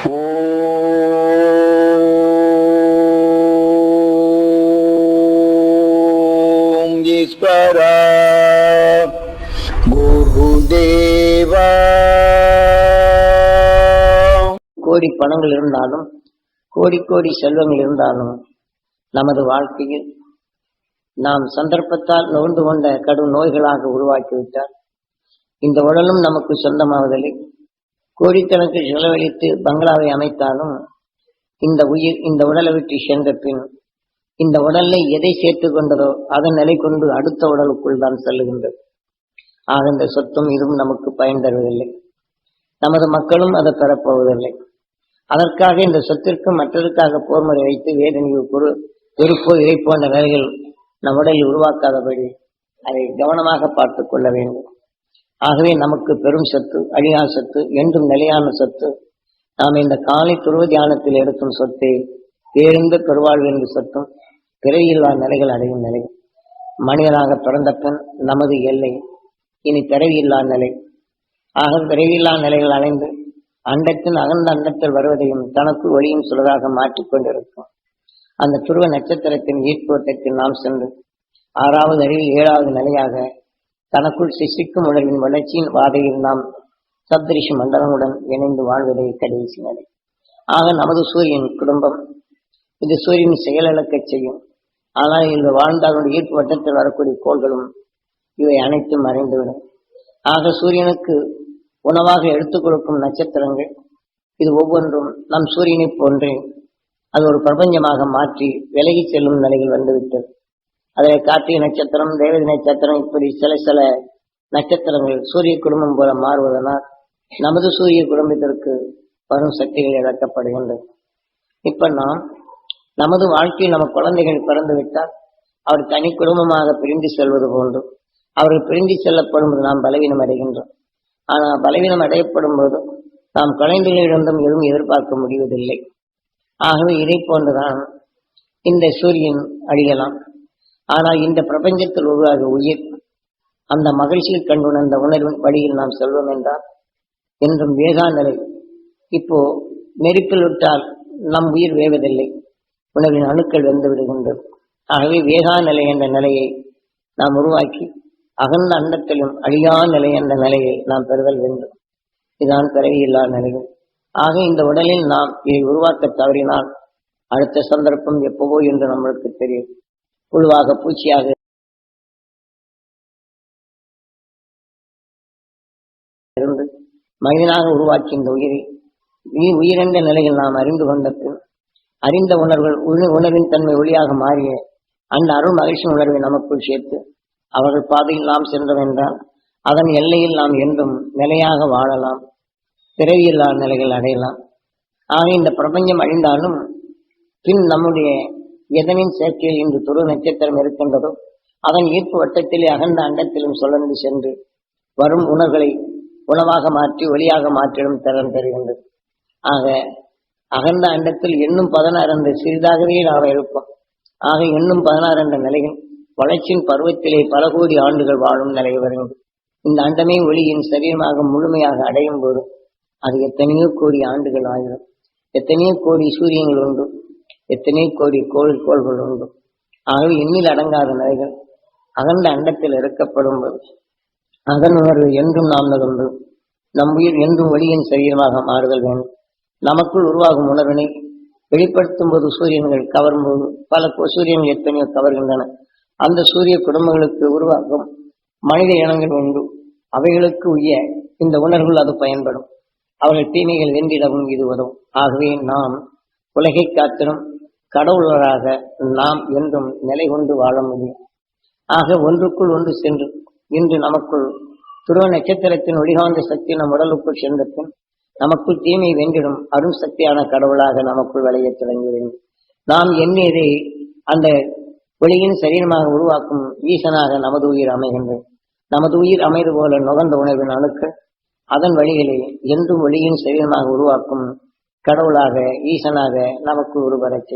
ஓம் ஈஸ்வரா குருதேவா. கோடி பணங்கள் இருந்தாலும், கோடி கோடி செல்வங்கள் இருந்தாலும், நமது வாழ்க்கையில் நாம் சந்தர்ப்பத்தால் நுகர்ந்து கொண்ட கடும் நோய்களாக உருவாக்கிவிட்டால் இந்த உடலும் நமக்கு சொந்தமாவதில்லை. கோடிக்கணக்கு செலவழித்து பங்களாவை அமைத்தாலும் இந்த உயிர் இந்த உடலை விட்டு சென்ற பின் இந்த உடலை எதை சேர்த்து கொண்டதோ அதன் நிலை கொண்டு அடுத்த உடலுக்குள் தான் செல்லுகின்றது. ஆக இந்த சொத்தும் இதுவும் நமக்கு பயன் தருவதில்லை. நமது மக்களும் அதை பெறப்போவதில்லை. அதற்காக இந்த சொத்திற்கு மற்றதற்காக போர்முறை வைத்து வேதனையோ வெறுப்போ இதை போன்ற நிலைகள் நம் உடலில் உருவாக்காதபடி அதை கவனமாக பார்த்து கொள்ள வேண்டும். ஆகவே நமக்கு பெரும் சொத்து, அழியா சொத்து, என்றும் நிலையான சொத்து நாம் இந்த காலை துருவ தியானத்தில் எடுக்கும் சொத்தை பேருந்து பெருவாழ்வு என்று சொத்தும் பிறவியில்லா நிலைகள் அடையும் நிலை. மனிதனாக பிறந்த பின் நமது எல்லை இனி பிறவியில்லா நிலை. ஆக பிறவியில்லா நிலைகள் அடைந்து அண்டத்தின் அகன்ற அண்டத்தில் வருவதையும் தனக்கு ஒளியும் சுலராக மாற்றிக்கொண்டிருக்கும். அந்த துருவ நட்சத்திரத்தின் ஈர்ப்போட்டத்தில் நாம் சென்று 6வது அறிவில் 7வது நிலையாக தனக்குள் சிசிக்கும் உணர்வின் வளர்ச்சியின் வாதையில் நாம் சப்தரிஷி மண்டலமுடன் இணைந்து வாழ்வதை கடைசி நிலை. ஆக நமது சூரியன் குடும்பம் இது சூரியன் செயலிழக்கச் செய்யும். ஆனால் இந்த வாழ்ந்தாலுடைய ஈர்ப்பு வட்டத்தில் வரக்கூடிய கோள்களும் இவை அனைத்தும் மறைந்துவிடும். ஆக சூரியனுக்கு உணவாக எடுத்துக் கொடுக்கும் நட்சத்திரங்கள் இது ஒவ்வொன்றும் நம் சூரியனை போன்றே அது ஒரு பிரபஞ்சமாக மாற்றி விலகி செல்லும் நிலையில் வந்துவிட்டது. அதில் கார்த்திகை நட்சத்திரம், தேவதை நட்சத்திரம், இப்படி சில சில நட்சத்திரங்கள் சூரிய குடும்பம் போல மாறுவதனால் நமது சூரிய குடும்பத்திற்கு வரும் சக்திகள் இழக்கப்படுகின்றது. இப்ப நாம் நமது வாழ்க்கையில் நம்ம குழந்தைகள் பிறந்து விட்டால் அவர் தனி குடும்பமாக பிரிந்து செல்வது போன்று அவர்கள் பிரிந்து செல்லப்படும் போது நாம் பலவீனம் அடைகின்றோம். ஆனால் பலவீனம் அடையப்படும் போது நாம் குழந்தைகளிடம் எதுவும் எதிர்பார்க்க முடிவதில்லை. ஆகவே இதை போன்றுதான் இந்த சூரியன் அழியலாம். ஆனால் இந்த பிரபஞ்சத்தில் உருவாக உயிர் அந்த மகிழ்ச்சியில் கண்டுணர்ந்த உணர்வின் வழியில் நாம் செல்வோம் என்றால் என்றும் வேகா நிலை. இப்போ நெருப்பில் விட்டால் நம் உயிர் வேவதில்லை, உணர்வின் அணுக்கள் வெந்து விடுகின்றது. ஆகவே வேகா நிலை என்ற நிலையை நாம் உருவாக்கி அகன்ற அண்டத்திலும் அழியா நிலை என்ற நிலையை நாம் பெறுதல் வேண்டும். இதுதான் பிறவியில்லா நிலைகள். ஆக இந்த உடலில் நாம் இதை உருவாக்க தவறினால் அடுத்த சந்தர்ப்பம் எப்பவோ என்று நம்மளுக்கு தெரியும். புழுவாக பூச்சியாக இருந்து மனிதனாக உருவாக்கி இந்த உயிரென்ற நிலையில் நாம் அறிந்து கொண்ட பின் அறிந்த உணர்வின் தன்மை ஒளியாக மாறிய அந்த அருள் மகிழ்ச்சி உணர்வை நமக்குள் சேர்த்து அவர்கள் பாதையில் நாம் சென்றோம் என்றால் அதன் எல்லையில் நாம் என்றும் நிலையாக வாழலாம், பிறவியில்லா நிலைகள் அடையலாம். ஆக இந்த பிரபஞ்சம் அழிந்தாலும் பின் நம்முடைய எதனின் சேர்க்கையில் இன்று துருவ நட்சத்திரம் இருக்கின்றதோ அதன் ஈர்ப்பு வட்டத்திலே அகன்ற அண்டத்திலும் சுழன்று சென்று வரும் உணர்வுகளை உணவாக மாற்றி ஒளியாக மாற்றிடும் திறன் பெறுகின்றது. ஆக அகன்ற அண்டத்தில் எண்ணும் 16 என்ற சிறிதாகவே நாம் இருப்போம். ஆக எண்ணும் 16 என்ற நிலையில் வளர்ச்சியின் பருவத்திலே பல கோடி ஆண்டுகள் வாழும் நிலை வருகிறது. இந்த அண்டமே ஒளியின் சரீரமாக முழுமையாக அடையும் போது அது எத்தனையோ கோடி ஆண்டுகள் ஆயிரும். எத்தனையோ கோடி சூரியங்கள் உண்டு, எத்தனையோ கோடி கோள்கள் உண்டு. ஆகவே எண்ணில் அடங்காத நிலைகள் அகன்ற அண்டத்தில் இறக்கப்படும் போது அதன் உணர்வு என்றும் நாம் நகர்ந்து நம் உயிர் என்றும் ஒளியின் சரீரமாக மாறுதல் வேண்டும். நமக்குள் உருவாகும் உணர்வினை வெளிப்படுத்தும் போது சூரியன்கள் கவரும் போது பல சூரியன்கள் எத்தனையோ கவர்கின்றன. அந்த சூரிய குடும்பங்களுக்கு உருவாகும் மனித இனங்கள் உண்டு. அவைகளுக்கு உய்ய இந்த உணர்வுகள் அது பயன்படும். அவர்கள் தீமைகள் வென்றிடவும் இது வரும். ஆகவே நாம் உலகை காத்திடும் கடவுளராக நாம் என்றும் நிலை கொண்டு வாழ முடியும். ஆக ஒன்றுக்குள் ஒன்று சென்று இன்று நமக்குள் துருவ நட்சத்திரத்தின் ஒளிகாந்த சக்தி நம் உடலுக்குள் சென்ற பின் நமக்குள் தீமை வென்றிடும் அருண் சக்தியான கடவுளாக நமக்குள் விளைய தொடங்கி வேண்டும். நாம் எண்ணியதை அந்த ஒளியின் சரீரமாக உருவாக்கும் ஈசனாக நமது உயிர் அமைகின்றது. நமது உயிர் அமைது போல நுகர்ந்த உணர்வின் அணுக்கள் அதன் வழிகளை என்றும் ஒளியின் சரீரமாக உருவாக்கும் கடவுளாக ஈசனாக நமக்கு உருவரச்